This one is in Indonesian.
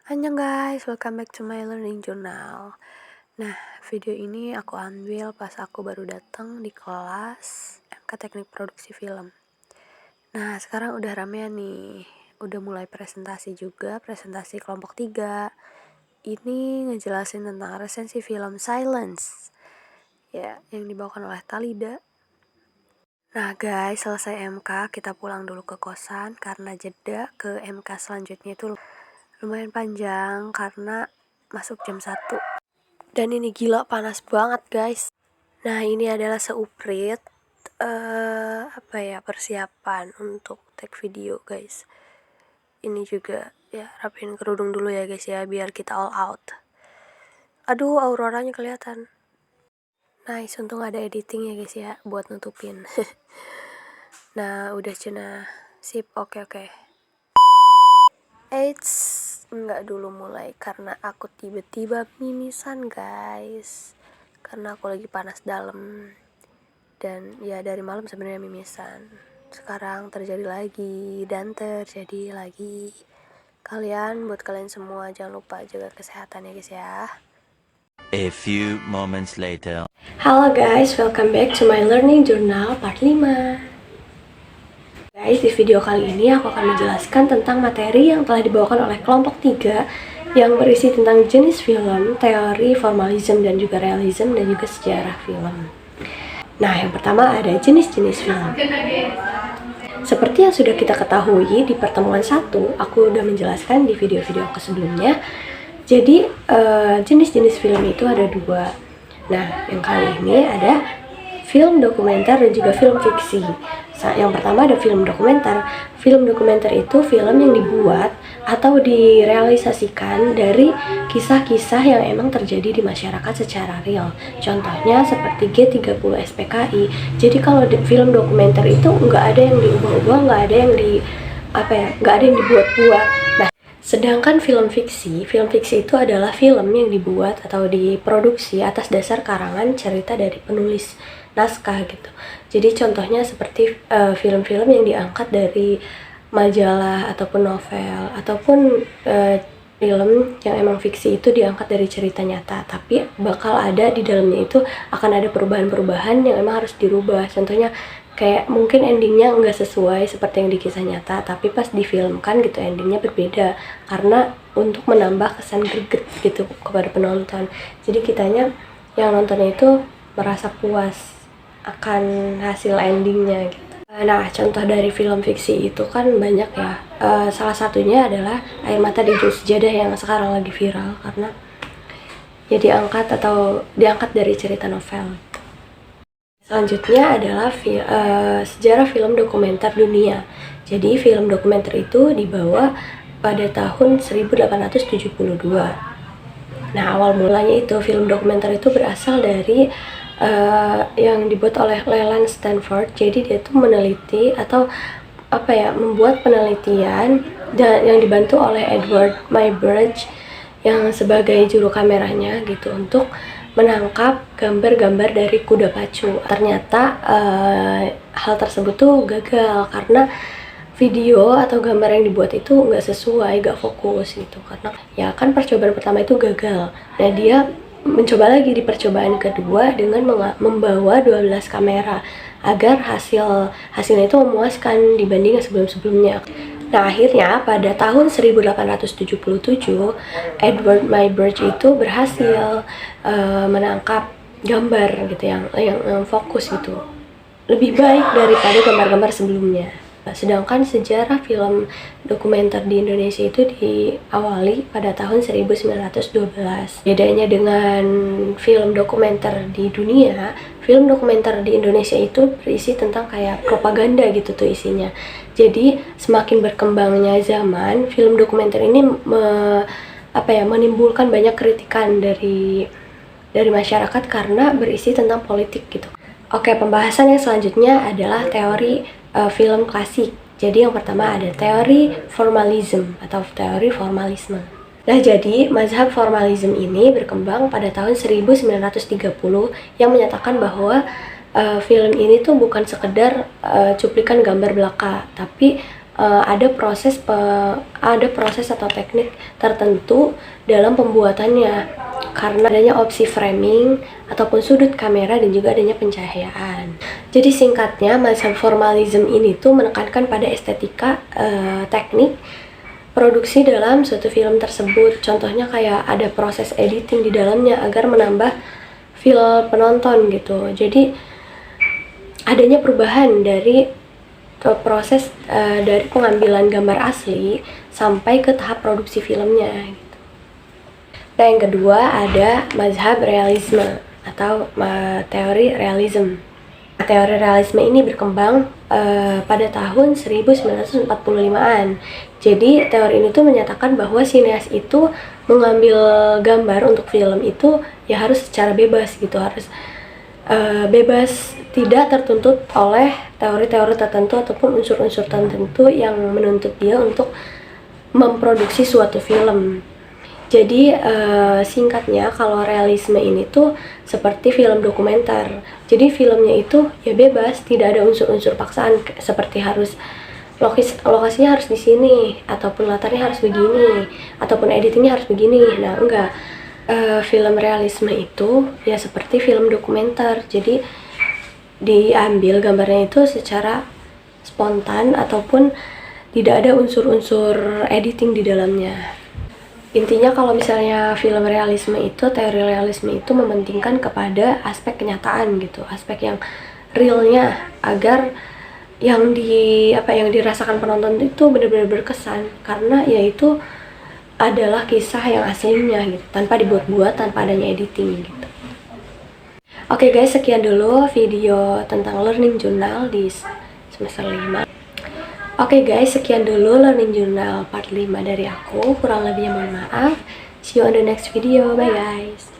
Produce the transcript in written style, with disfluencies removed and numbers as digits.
Annyeong guys, welcome back to my learning journal. Nah, video ini aku ambil pas aku baru datang di kelas MK Teknik Produksi Film. Nah, sekarang udah ramean nih. Udah mulai presentasi juga, presentasi kelompok 3. Ini ngejelasin tentang resensi film Silence. Ya, yang dibawakan oleh Talida. Nah guys, selesai MK, kita pulang dulu ke kosan karena jeda ke MK selanjutnya itu lumayan panjang karena masuk jam 1. Dan ini gila panas banget guys. Nah ini adalah seuprit persiapan untuk take video guys. Ini juga ya rapiin kerudung dulu ya guys ya biar kita all out. Aduh auroranya kelihatan. Nice, untung ada editing ya guys ya buat nutupin. Nah udah cenah. Sip, oke. Eits, enggak dulu mulai karena aku tiba-tiba mimisan guys. Karena aku lagi panas dalam. Dan ya dari malam sebenarnya mimisan. Sekarang terjadi lagi dan terjadi lagi. Buat kalian semua jangan lupa jaga kesehatan ya guys ya. A few moments later. Halo guys, welcome back to my learning journal part 5. Guys, di video kali ini aku akan menjelaskan tentang materi yang telah dibawakan oleh kelompok 3 yang berisi tentang jenis film, teori, formalisme, dan juga realisme, dan juga sejarah film. Nah, yang pertama ada jenis-jenis film. Seperti yang sudah kita ketahui di pertemuan 1, aku udah menjelaskan di video-video aku sebelumnya. Jadi, jenis-jenis film itu ada 2. Nah, yang kali ini ada film dokumenter dan juga film fiksi. Yang pertama ada film dokumenter. Film dokumenter itu film yang dibuat atau direalisasikan dari kisah-kisah yang emang terjadi di masyarakat secara real. Contohnya seperti G30 SPKI. Jadi kalau film dokumenter itu nggak ada yang diubah-ubah, nggak ada yang dibuat-buat. Nah, sedangkan film fiksi itu adalah film yang dibuat atau diproduksi atas dasar karangan cerita dari penulis naskah gitu. Jadi contohnya seperti film-film yang diangkat dari majalah ataupun novel ataupun film yang emang fiksi itu diangkat dari cerita nyata, tapi bakal ada di dalamnya itu akan ada perubahan-perubahan yang emang harus dirubah. Contohnya kayak mungkin endingnya nggak sesuai seperti yang di kisah nyata, tapi pas difilmkan gitu endingnya berbeda karena untuk menambah kesan greget gitu kepada penonton. Jadi kitanya yang nontonnya itu merasa puas akan hasil endingnya gitu. Nah, contoh dari film fiksi itu kan banyak ya. Salah satunya adalah Air Mata di Jurus Sejadah yang sekarang lagi viral karena ya diangkat dari cerita novel. Selanjutnya adalah sejarah film dokumenter dunia. Jadi film dokumenter itu dibawa pada tahun 1872. Nah, awal mulanya itu film dokumenter itu berasal dari yang dibuat oleh Leland Stanford. Jadi dia tuh meneliti atau membuat penelitian yang dibantu oleh Edward Muybridge yang sebagai juru kameranya gitu untuk menangkap gambar-gambar dari kuda pacu. Ternyata hal tersebut tuh gagal karena video atau gambar yang dibuat itu nggak sesuai, nggak fokus gitu. Karena ya kan percobaan pertama itu gagal. Nah dia mencoba lagi di percobaan kedua dengan membawa 12 kamera agar hasilnya itu memuaskan dibanding sebelum-sebelumnya. Nah akhirnya pada tahun 1877 Edward Muybridge itu berhasil menangkap gambar gitu yang fokus gitu lebih baik daripada gambar-gambar sebelumnya. Sedangkan sejarah film dokumenter di Indonesia itu diawali pada tahun 1912. Bedanya dengan film dokumenter di dunia, film dokumenter di Indonesia itu berisi tentang kayak propaganda gitu tuh isinya. Jadi semakin berkembangnya zaman, film dokumenter ini menimbulkan banyak kritikan dari masyarakat karena berisi tentang politik gitu. Oke, pembahasan yang selanjutnya adalah teori film klasik. Jadi yang pertama ada teori formalisme atau teori formalisme. Nah, jadi mazhab formalisme ini berkembang pada tahun 1930 yang menyatakan bahwa film ini tuh bukan sekedar cuplikan gambar belaka, tapi ada proses atau teknik tertentu dalam pembuatannya, karena adanya opsi framing ataupun sudut kamera dan juga adanya pencahayaan. Jadi singkatnya, mazhab formalism ini tuh menekankan pada estetika, teknik produksi dalam suatu film tersebut. Contohnya kayak ada proses editing di dalamnya agar menambah feel penonton gitu. Jadi adanya perubahan dari proses dari pengambilan gambar asli sampai ke tahap produksi filmnya gitu. Nah, yang kedua ada mazhab realisme atau teori realism. Teori realisme ini berkembang pada tahun 1945-an. Jadi teori ini tuh menyatakan bahwa sineas itu mengambil gambar untuk film itu ya harus secara bebas gitu, harus bebas, tidak tertuntut oleh teori-teori tertentu ataupun unsur-unsur tertentu yang menuntut dia untuk memproduksi suatu film. Jadi singkatnya, kalau realisme ini tuh seperti film dokumenter. Jadi filmnya itu ya bebas, tidak ada unsur-unsur paksaan seperti harus lokasinya harus di sini, ataupun latarnya harus begini, ataupun editingnya harus begini. Nah, enggak. Film realisme itu ya seperti film dokumenter. Jadi diambil gambarnya itu secara spontan ataupun tidak ada unsur-unsur editing di dalamnya. Intinya kalau misalnya film realisme itu, teori realisme itu mementingkan kepada aspek kenyataan gitu, aspek yang realnya, agar yang dirasakan penonton itu benar-benar berkesan, karena yaitu adalah kisah yang aslinya gitu, tanpa dibuat-buat, tanpa adanya editing gitu. Oke guys, sekian dulu video tentang learning journal di semester 5. Oke guys, sekian dulu learning journal part 5 dari aku. Kurang lebihnya mohon maaf. See you on the next video. Bye guys.